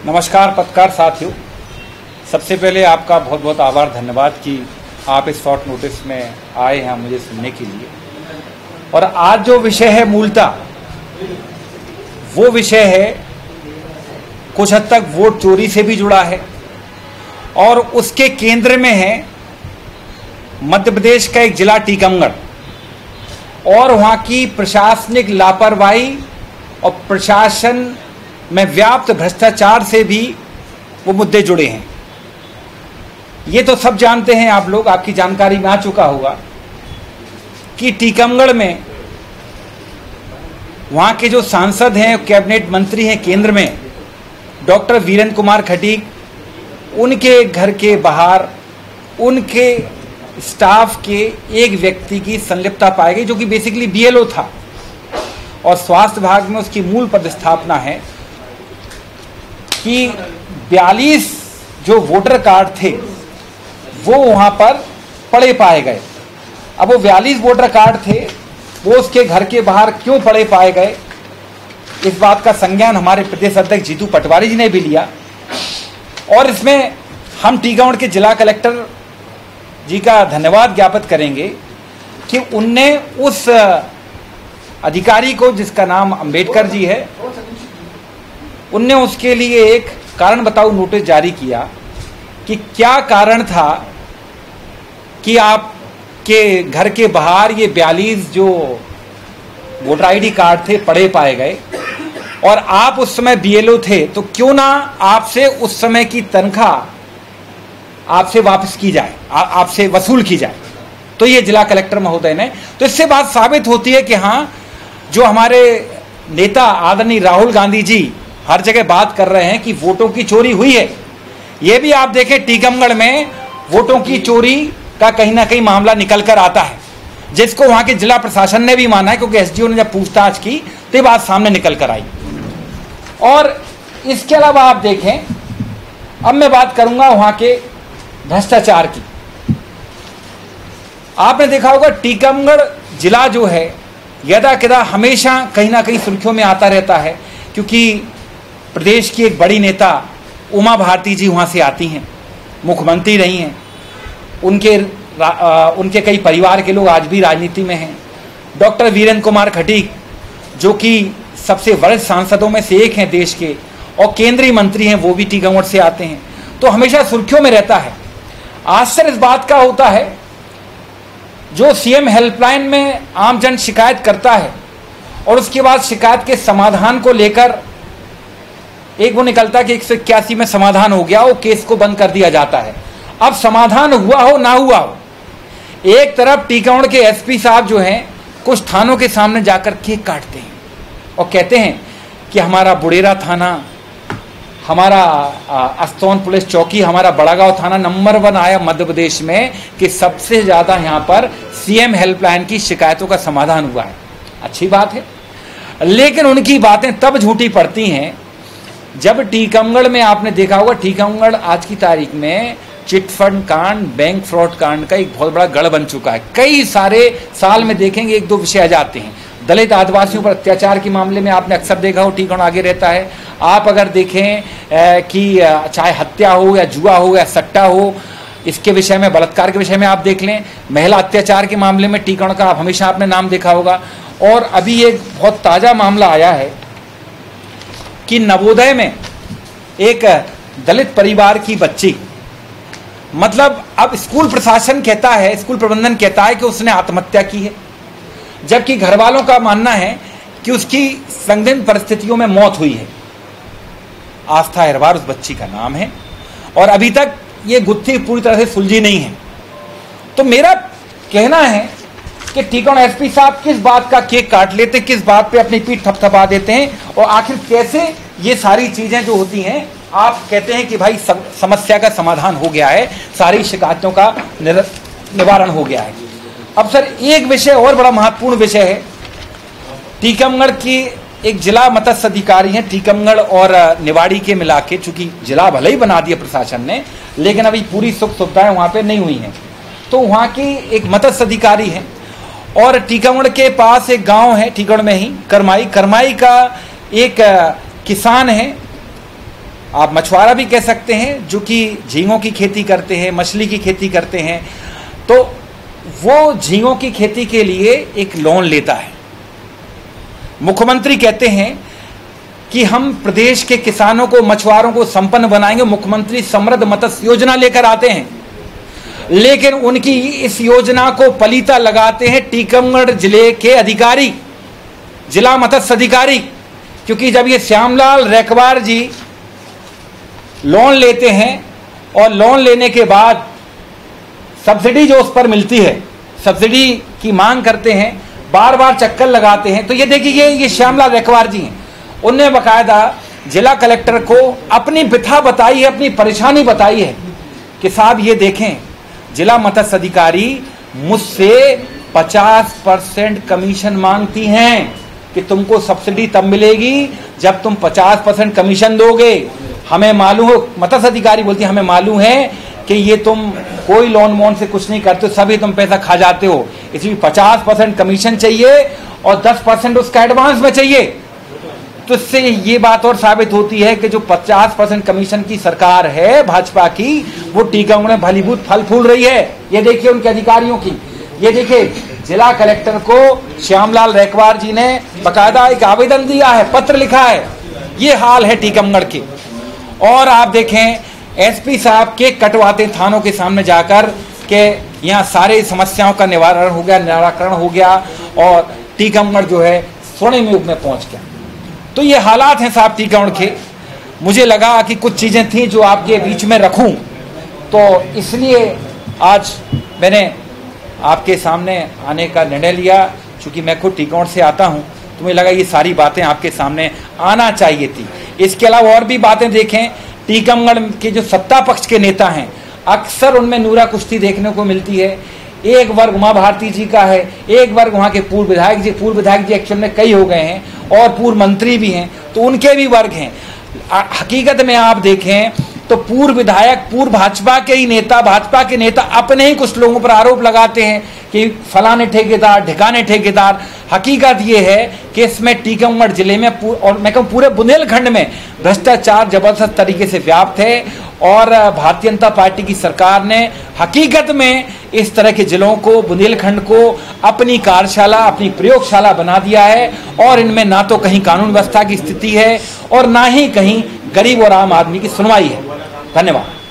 नमस्कार पत्रकार साथियों, सबसे पहले आपका बहुत बहुत आभार, धन्यवाद कि आप इस शॉर्ट नोटिस में आए हैं मुझे सुनने के लिए। और आज जो विषय है मूलतः वो विषय है कुछ हद तक वोट चोरी से भी जुड़ा है और उसके केंद्र में है मध्य प्रदेश का एक जिला टीकमगढ़ और वहाँ की प्रशासनिक लापरवाही और प्रशासन में व्याप्त भ्रष्टाचार से भी वो मुद्दे जुड़े हैं। ये तो सब जानते हैं आप लोग, आपकी जानकारी में आ चुका होगा कि टीकमगढ़ में वहाँ के जो सांसद हैं, कैबिनेट मंत्री हैं केंद्र में, डॉक्टर वीरेंद्र कुमार खटीक, उनके घर के बाहर उनके स्टाफ के एक व्यक्ति की संलिप्तता पाई गई जो कि बेसिकली बीएलओ था और स्वास्थ्य विभाग में उसकी मूल पदस्थापना है कि 42 जो वोटर कार्ड थे वो वहां पर पड़े पाए गए। अब वो 42 वोटर कार्ड थे, वो उसके घर के बाहर क्यों पड़े पाए गए, इस बात का संज्ञान हमारे प्रदेश अध्यक्ष जीतू पटवारी जी ने भी लिया और इसमें हम टीकमगढ़ के जिला कलेक्टर जी का धन्यवाद ज्ञापित करेंगे कि उनने उस अधिकारी को, जिसका नाम अंबेडकर जी है, उनने उसके लिए एक कारण बताओ नोटिस जारी किया कि क्या कारण था कि आपके घर के बाहर ये 42 जो वोटर आईडी कार्ड थे पड़े पाए गए और आप उस समय बीएलओ थे, तो क्यों ना आपसे उस समय की तनख्वाह आपसे वापस की जाए, आपसे वसूल की जाए। तो ये जिला कलेक्टर महोदय ने, तो इससे बात साबित होती है कि हाँ, जो हमारे नेता आदरणीय राहुल गांधी जी हर जगह बात कर रहे हैं कि वोटों की चोरी हुई है। ये भी आप देखें टीकमगढ़ में वोटों की चोरी का कहीं ना कहीं मामला निकल कर आता है, जिसको वहां के जिला प्रशासन ने भी माना है, क्योंकि एसडीओ ने जब पूछताछ की तो ये बात सामने निकल कर आई। और इसके अलावा आप देखें, अब मैं बात करूंगा वहां के भ्रष्टाचार की। आपने देखा होगा टीकमगढ़ जिला जो है यदा कदा हमेशा कहीं ना कहीं सुर्खियों में आता रहता है, क्योंकि प्रदेश की एक बड़ी नेता उमा भारती जी वहाँ से आती हैं, मुख्यमंत्री रही हैं, उनके कई परिवार के लोग आज भी राजनीति में हैं। डॉक्टर वीरेंद्र कुमार खटीक जो कि सबसे वरिष्ठ सांसदों में से एक हैं देश के और केंद्रीय मंत्री हैं, वो भी टीकमगढ़ से आते हैं, तो हमेशा सुर्खियों में रहता है। आश्चर्य इस बात का होता है, जो सीएम हेल्पलाइन में आमजन शिकायत करता है और उसके बाद शिकायत के समाधान को लेकर एक वो निकलता है कि 181 में समाधान हो गया, वो केस को बंद कर दिया जाता है। अब समाधान हुआ हो ना हुआ हो, एक तरफ टीकमगढ़ के एसपी साहब जो हैं कुछ थानों के सामने जाकर केक काटते हैं और कहते हैं कि हमारा बुड़ेरा थाना, हमारा अस्तौन पुलिस चौकी, हमारा बड़ागांव थाना नंबर 1 आया मध्य प्रदेश में कि सबसे ज्यादा यहाँ पर सीएम हेल्पलाइन की शिकायतों का समाधान हुआ है। अच्छी बात है, लेकिन उनकी बातें तब झूठी पड़ती हैं जब टीकमगढ़ में, आपने देखा होगा टीकमगढ़ आज की तारीख में चिट फंड कांड, बैंक फ्रॉड कांड का एक बहुत बड़ा गढ़ बन चुका है। कई सारे साल में देखेंगे 1-2 विषय आ जाते हैं। दलित आदिवासियों पर अत्याचार के मामले में आपने अक्सर देखा हो टीकमगढ़ आगे रहता है। आप अगर देखें कि चाहे हत्या हो या जुआ हो या सट्टा हो, इसके विषय में, बलात्कार के विषय में आप देख लें, महिला अत्याचार के मामले में टीकमगढ़ का हमेशा आपने नाम देखा होगा। और अभी एक बहुत ताजा मामला आया है कि नवोदय में एक दलित परिवार की बच्ची, मतलब अब स्कूल प्रशासन कहता है, स्कूल प्रबंधन कहता है कि उसने आत्महत्या की है, जबकि घर वालों का मानना है कि उसकी संदिग्ध परिस्थितियों में मौत हुई है। आस्था अहिरवार उस बच्ची का नाम है और अभी तक ये गुत्थी पूरी तरह से सुलझी नहीं है। तो मेरा कहना है कि टीकमगढ़ एसपी साहब किस बात का केक काट लेते, किस बात पे अपनी पीठ थपथपा देते हैं और आखिर कैसे ये सारी चीजें जो होती हैं, आप कहते हैं कि भाई समस्या का समाधान हो गया है, सारी शिकायतों का निवारण हो गया है। अब सर एक विषय और बड़ा महत्वपूर्ण विषय है, टीकमगढ़ की एक जिला मत्स्य अधिकारी हैं टीकमगढ़ और निवाड़ी के मिला के, चूंकि जिला भले ही बना दिया प्रशासन ने, लेकिन अभी पूरी सुख सुविधाएं वहां पे नहीं हुई हैं। तो वहां की एक मत्स्य अधिकारी है और टीकमगढ़ के पास एक गांव है, टीकमगढ़ में ही करमाई का एक किसान हैं, आप मछुआरा भी कह सकते हैं, जो कि झींगों की खेती करते हैं, मछली की खेती करते हैं, तो वो झींगों की खेती के लिए एक लोन लेता है। मुख्यमंत्री कहते हैं कि हम प्रदेश के किसानों को, मछुआरों को संपन्न बनाएंगे, मुख्यमंत्री समृद्ध मत्स्य योजना लेकर आते हैं, लेकिन उनकी इस योजना को पलीता लगाते हैं टीकमगढ़ जिले के अधिकारी, जिला मत्स्य अधिकारी। क्योंकि जब ये श्यामलाल रेकवार जी लोन लेते हैं और लोन लेने के बाद सब्सिडी जो उस पर मिलती है, सब्सिडी की मांग करते हैं, बार बार चक्कर लगाते हैं, तो ये देखिए ये श्यामलाल रेकवार जी हैं, उनने बकायदा जिला कलेक्टर को अपनी व्यथा बताई है, अपनी परेशानी बताई है कि साहब ये देखें, जिला मत्स्य अधिकारी मुझसे 50% कमीशन मांगती हैं कि तुमको सब्सिडी तब मिलेगी जब तुम 50% कमीशन दोगे। हमें मालूम हो, मत्स्य अधिकारी बोलती है, हमें मालूम है कि ये तुम कोई लोन वोन से कुछ नहीं करते हो, सभी तुम पैसा खा जाते हो, इसलिए 50% कमीशन चाहिए और 10% उसका एडवांस में चाहिए। तो इससे ये बात और साबित होती है कि जो 50% कमीशन की सरकार है भाजपा की, वो टीकमगढ़ में भलीभूत फल फूल रही है। ये देखिए उनके अधिकारियों की, ये देखिए जिला कलेक्टर को श्यामलाल रेकवार जी ने बकायदा एक आवेदन दिया है, पत्र लिखा है। ये हाल है टीकमगढ़ के। और आप देखें एसपी साहब के कटवाते थानों के सामने जाकर के यहाँ सारे समस्याओं का निराकरण हो गया और टीकमगढ़ जो है स्वर्णिम युग में पहुंच गया। तो ये हालात हैं साहब टीकमगढ़ के। मुझे लगा कि कुछ चीजें थी जो आपके बीच में रखूं, तो इसलिए आज मैंने आपके सामने आने का निर्णय लिया। चूंकि मैं खुद टीकमगढ़ से आता हूं, तो मुझे लगा ये सारी बातें आपके सामने आना चाहिए थी। इसके अलावा और भी बातें देखें, टीकमगढ़ के जो सत्ता पक्ष के नेता हैं, अक्सर उनमें नूरा कुश्ती देखने को मिलती है। एक वर्ग उमा भारती जी का है, एक वर्ग वहां के पूर्व विधायक जी एक्चुअल में कई हो गए हैं और पूर्व मंत्री भी हैं, तो उनके भी वर्ग हैं। हकीकत में आप देखें तो पूर्व विधायक, पूर्व भाजपा के ही नेता, भाजपा के नेता अपने ही कुछ लोगों पर आरोप लगाते हैं कि फलाने ठेकेदार, ढिकाने ठेकेदार। हकीकत ये है कि इसमें टीकमगढ़ जिले में और मैं कहूँ पूरे बुंदेलखंड में भ्रष्टाचार जबरदस्त तरीके से व्याप्त है और भारतीय जनता पार्टी की सरकार ने हकीकत में इस तरह के जिलों को, बुंदेलखंड को अपनी कार्यशाला, अपनी प्रयोगशाला बना दिया है। और इनमें ना तो कहीं कानून व्यवस्था की स्थिति है और ना ही कहीं गरीब और आम आदमी की सुनवाई है। धन्यवाद।